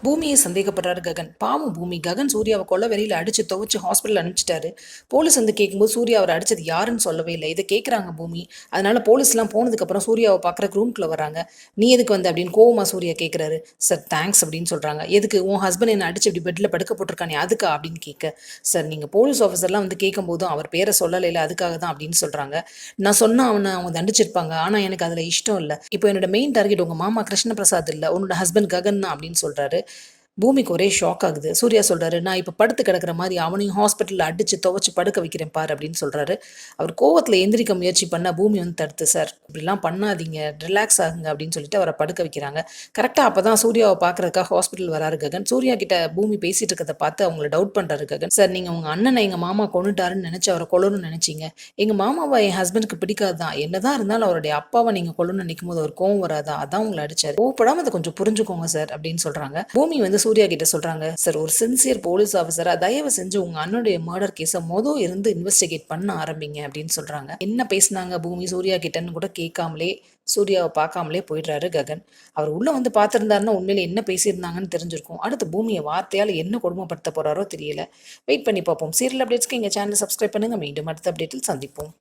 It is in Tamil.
பூமியை சந்தேகப்படுறாரு ககன். பாவம் பூமி. ககன் சூர்யாவை கொல்ல வெளியில அடிச்சு துவச்சு ஹாஸ்பிட்டல் அனுப்பிச்சிட்டாரு. போலீஸ் வந்து கேட்கும்போது சூர்யா அவர் அடிச்சது யாருன்னு சொல்லவே இல்லை. இதை கேட்குறாங்க பூமி. அதனால போலீஸ்லாம் போனதுக்கு அப்புறம் சூர்யாவை பார்க்குற ரூம்குள்ள வராங்க. நீ எதுக்கு வந்து அப்படின்னு கோவமா சூர்யா கேட்குறாரு. சார் தேங்க்ஸ் அப்படின்னு சொல்றாங்க. எதுக்கு? உன் ஹஸ்பண்ட் என்ன அடிச்சு இப்படி பெட்ல படுக்க போட்டிருக்கானே அதுக்கா அப்படின்னு கேட்க, சார் நீங்க போலீஸ் ஆஃபீஸர்லாம் வந்து கேட்கும் போதும் அவர் பேரை சொல்லலை, இல்லை அதுக்காக தான் அப்படின்னு சொல்றாங்க. நான் சொன்னா அவனை அவங்க தண்டிச்சிருப்பாங்க. ஆனா எனக்கு அதுல இஷ்டம் இல்லை. இப்போ என்னோட மெயின் டார்கெட் உங்க மாமா கிருஷ்ண பிரசாத் இல்லை, உன்னோட ஹஸ்பண்ட் ககன் தான் அப்படின்னு சொல்றாரு. பூமிக்கு ஒரே ஷாக் ஆகுது. சூர்யா சொல்றாரு, நான் இப்போ படுத்து கிடக்கிற மாதிரி அவனையும் ஹாஸ்பிட்டலில் அடிச்சு துவச்சு படுக்க வைக்கிறேன் பாரு அப்படின்னு சொல்றாரு. அவர் கோவத்தில் எந்திரிக்க முயற்சி பண்ண பூமி வந்து தடுத்து, சார் இப்படிலாம் பண்ணாதீங்க, ரிலாக்ஸ் ஆகுங்க அப்படின்னு சொல்லிட்டு அவரை படுக்க வைக்கிறாங்க. கரெக்டாக அப்போ தான் சூர்யாவை பார்க்கறதுக்காக ஹாஸ்பிட்டல் வராரு ககன். சூர்யா கிட்ட பூமி பேசிட்டு இருக்கிறத பார்த்து அவங்கள டவுட் பண்றாரு ககன். சார் நீங்க உங்க அண்ணனை எங்க மாமா கொண்டுட்டாருன்னு நினைச்சு அவரை கொல்லணும்னு நினைச்சீங்க. எங்க மாமாவை என் ஹஸ்பண்டுக்கு பிடிக்காது தான். என்னதான் இருந்தாலும் அவருடைய அப்பாவை நீங்க கொல்லணும்னு நினைக்கும் போது அவர் கோவம் வராதா? அதான் உங்களை அடிச்சாரு. கோவப்படாம அதை கொஞ்சம் புரிஞ்சுக்கோங்க சார் அப்படின்னு சொல்றாங்க. பூமி வந்து சூர்யா கிட்ட சொல்றாங்க, சார் ஒரு சின்சியர் போலீஸ் ஆஃபீஸரா தயவு செஞ்சு உங்க அண்ணனுடைய மர்டர் கேஸை இருந்து இன்வெஸ்டிகேட் பண்ண ஆரம்பிங்க அப்படின்னு சொல்றாங்க. என்ன பேசினாங்க பூமி சூர்யா கிட்டன்னு கூட கேட்காமலே சூர்யாவை பார்க்காமலே போயிடுறாரு ககன். அவர் உள்ள வந்து பார்த்திருந்தாருன்னா உண்மையில என்ன பேசியிருந்தாங்கன்னு தெரிஞ்சிருக்கும். அடுத்து பூமியை வார்த்தையால் என்ன கொடுமைப்படுத்த போறாரோ தெரியல. வெயிட் பண்ணி பார்ப்போம். சீரியல் அப்டேட்ஸ்க்கு எங்க சேனல் சப்ஸ்கிரைப் பண்ணுங்க. மீண்டும் அடுத்த அப்டேட்டில் சந்திப்போம்.